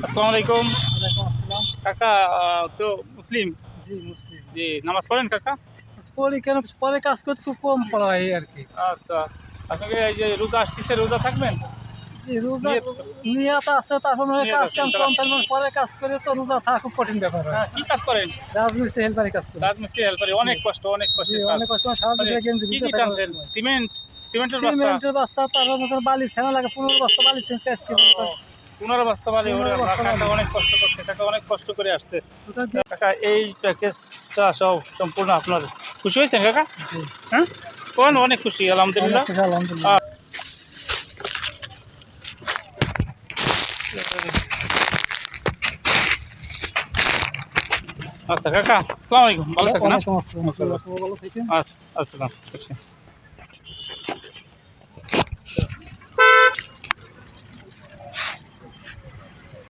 আসসালামু আলাইকুম। ওয়ালাইকুম আসসালাম। কাকা তো মুসলিম? জি, মুসলিম। জি, নামাজ পড়েন কাকা? পড়ি কেন পরে কাজ করতে খুব কম পড়া হয় এই আরকি। আচ্ছা, আপনাকে এই যে রোজা আসতেছে, রোজা থাকবেন? জি, রোজা নিয়ত নিয়ত আছে, তারপর মনে হয় নিয়ত কাজ আছে কাম কম ইনশাআল্লাহ। তার মানে পরে কাজ করে তো রোজা থাকা খুব কঠিন ব্যাপার হয়। হ্যাঁ, কি কাজ করেন? রাজমিস্ত্রি হেল্পারি কাজ করি। রাজমিস্ত্রি হেল্পারি, অনেক কষ্ট, অনেক জি, কষ্টের কাজ। অনেক কষ্ট সারা মানে দিন গেঞ্জি কি ভিজে কি থাকে অনেক টানছেন? সময়। সিমেন্ট, সিমেন্টের বস্তা? সিমেন্টের বস্তা, তারপর মনে করেন বালি ছেনা লাগে 15 বস্তা বালি ছেনছে আজকে মনে করেন। 15 বস্তা বালি, ওরে 15 আল্লাহ! বস্তা কাকা বালি। অনেক কষ্ট করছে, কাকা অনেক কষ্ট করে আসছে। ওটা দিয়ে কাকা এই প্যাকেজটা সব সম্পূর্ণ আপনার। খুশি হয়েছেন কাকা? জি, হ্যাঁ? অনেক খুশি অনেক আলহামদুলিল্লাহ। খুশি আলহামদুলিল্লাহ। আচ্ছা কাকা, আসসালামু আলাইকুম। ভালো থাকেন। ওয়ালাইকুম আসসালাম। আপনি ভালো থাকেন। আচ্ছা, আসসালাম।